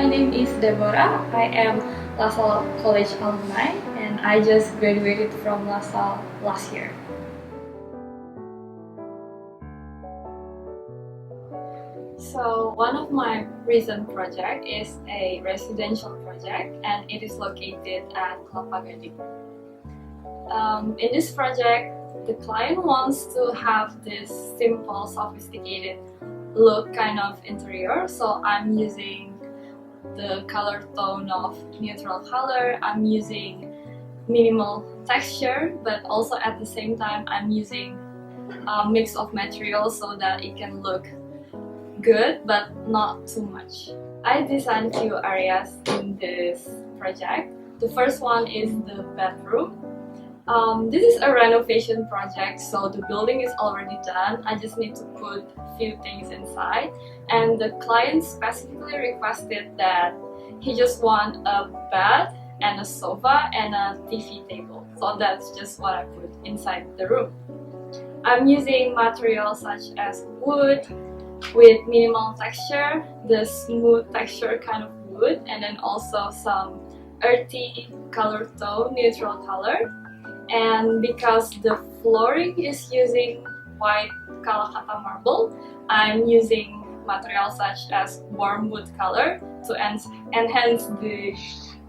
my name is Deborah. I am Lasalle College alumni and I just graduated from Lasalle last year. So one of my recent project is a residential project and it is located at Kelapa Gading. In this project, the client wants to have this simple, sophisticated look kind of interior. So I'm using the color tone of neutral color. I'm using minimal texture, but also at the same time I'm using a mix of materials so that it can look good but not too much. I designed few areas in this project. The first one is the bedroom. This is a renovation project, so the building is already done. I just need to put a few things inside, and the client specifically requested that he just want a bed and a sofa and a TV table. So that's just what I put inside the room. I'm using materials such as wood with minimal texture, the smooth texture kind of wood, and then also some earthy color tone, neutral color. And because the flooring is using white Jakarta marble, I'm using materials such as warm wood color to enhance the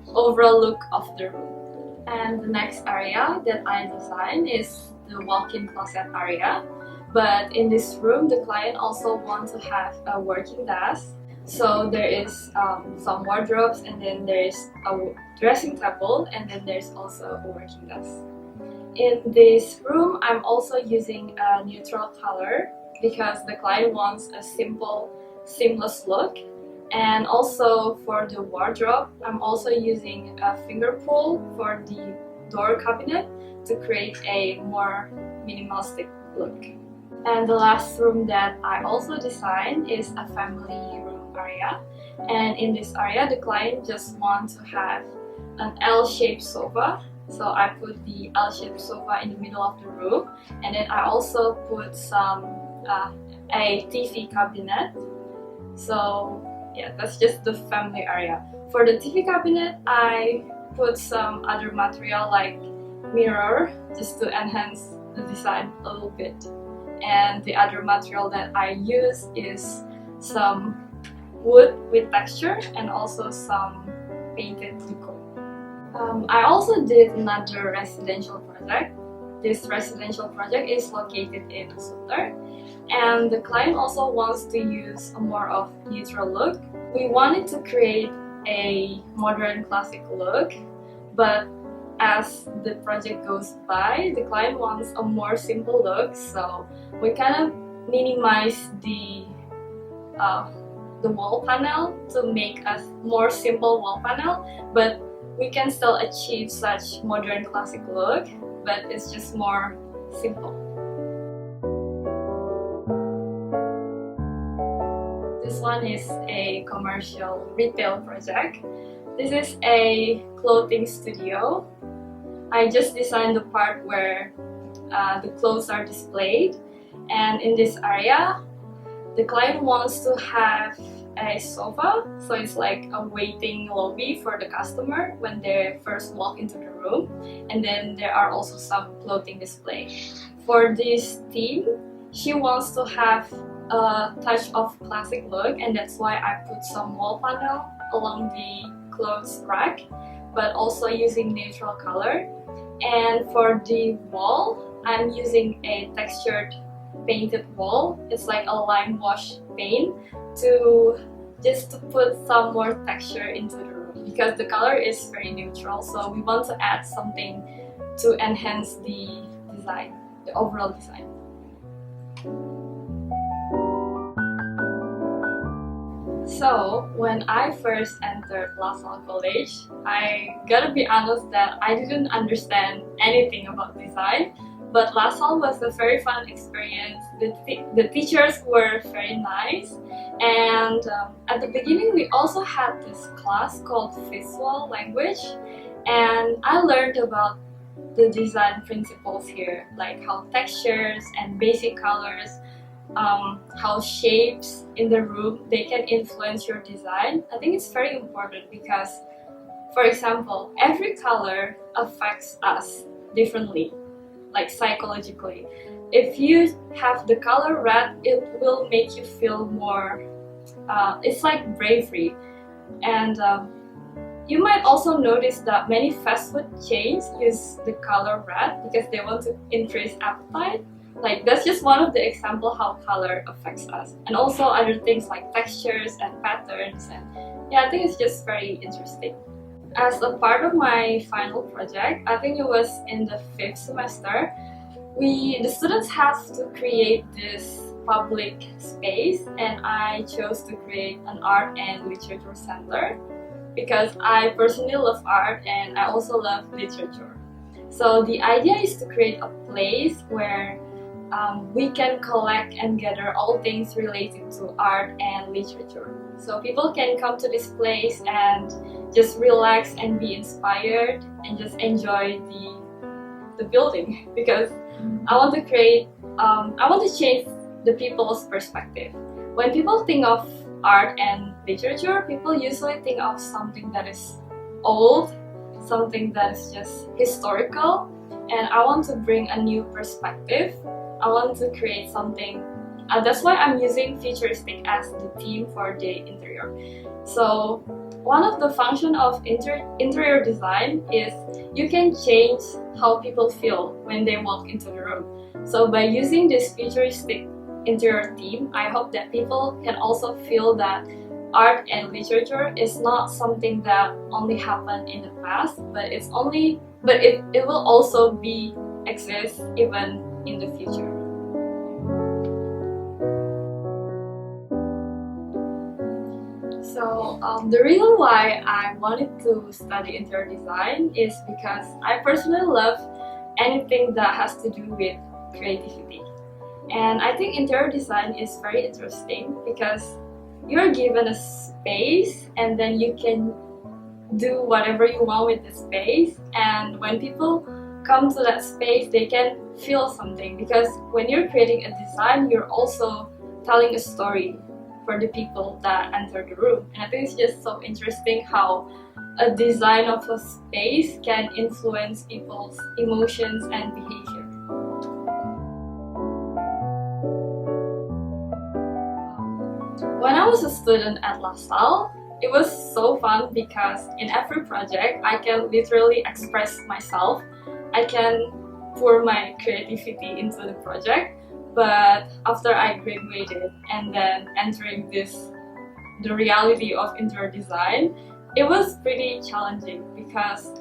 overall look of the room. And the next area that I designed is the walk-in closet area. But in this room, the client also wants to have a working desk. So there is some wardrobes, and then there is a dressing table, and then there's also a working desk. In this room, I'm also using a neutral color because the client wants a simple, seamless look. And also for the wardrobe, I'm also using a finger pull for the door cabinet to create a more minimalistic look. And the last room that I also designed is a family room area. And in this area, the client just wants to have an L-shaped sofa. So I put the L-shaped sofa in the middle of the room, and then I also put some a TV cabinet. So yeah, that's just the family area. For the TV cabinet, I put some other material like mirror just to enhance the design a little bit. And the other material that I use is some wood with texture and also some painted decor. I also did another residential project. This residential project is located in Lasalle, and the client also wants to use a more of neutral look. We wanted to create a modern classic look, but as the project goes by, the client wants a more simple look, so we kind of minimize the wall panel to make a more simple wall panel, but we can still achieve such modern classic look, but it's just more simple. This one is a commercial retail project. This is a clothing studio. I just designed the part where the clothes are displayed, and in this area, the client wants to have a sofa, so it's like a waiting lobby for the customer when they first walk into the room, and then there are also some clothing display. For this theme, she wants to have a touch of classic look, and that's why I put some wall panel along the clothes rack, but also using neutral color. And for the wall, I'm using a textured painted wall. It's like a lime wash paint to put some more texture into the room because the color is very neutral, so we want to add something to enhance the design, the overall design. So when I first entered Lasalle College, I gotta be honest that I didn't understand anything about design, but Lasalle was a very fun experience. The teachers were very nice, and at the beginning we also had this class called visual language, and I learned about the design principles here, like how textures and basic colors how shapes in the room they can influence your design. I think it's very important because, for example, every color affects us differently, like psychologically. If you have the color red, it will make you feel more, it's like bravery. And you might also notice that many fast food chains use the color red because they want to increase appetite. Like, that's just one of the example how color affects us. And also other things like textures and patterns, and yeah, I think it's just very interesting. As a part of my final project, I think it was in the 5th semester, the students have to create this public space, and I chose to create an art and literature center because I personally love art and I also love literature. So the idea is to create a place where we can collect and gather all things related to art and literature. So people can come to this place and just relax and be inspired and just enjoy the building, because I want to create, I want to change the people's perspective. When people think of art and literature, people usually think of something that is old, something that is just historical, and I want to bring a new perspective. I want to create something, that's why I'm using futuristic as the theme for the interior. So one of the function of interior design is you can change how people feel when they walk into the room. So by using this futuristic interior theme, I hope that people can also feel that art and literature is not something that only happened in the past, but it will also exist even in the future. So the reason why I wanted to study interior design is because I personally love anything that has to do with creativity. And I think interior design is very interesting because you're given a space and then you can do whatever you want with the space, and when people come to that space they can feel something, because when you're creating a design you're also telling a story for the people that enter the room. And I think it's just so interesting how a design of a space can influence people's emotions and behavior. When I was a student at Lasalle, it was so fun because in every project I can literally express myself. I can pour my creativity into the project. But after I graduated and then entering the reality of interior design, it was pretty challenging because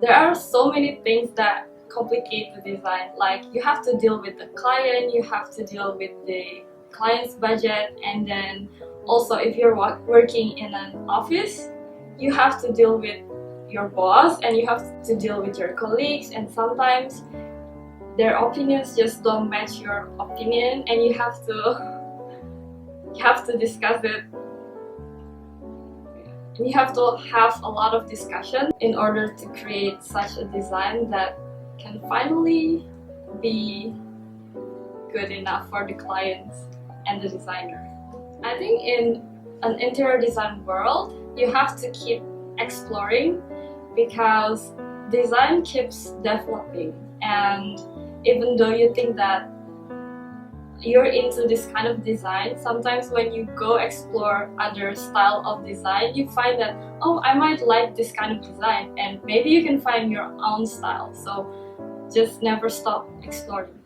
there are so many things that complicate the design. Like, you have to deal with the client, you have to deal with the client's budget, and then also if you're working in an office, you have to deal with your boss and you have to deal with your colleagues, and sometimes their opinions just don't match your opinion, and you have to discuss it. You have to have a lot of discussion in order to create such a design that can finally be good enough for the clients and the designer. I think in an interior design world, you have to keep exploring because design keeps developing, and even though you think that you're into this kind of design, sometimes when you go explore other style of design, you find that, oh, I might like this kind of design, and maybe you can find your own style. So just never stop exploring.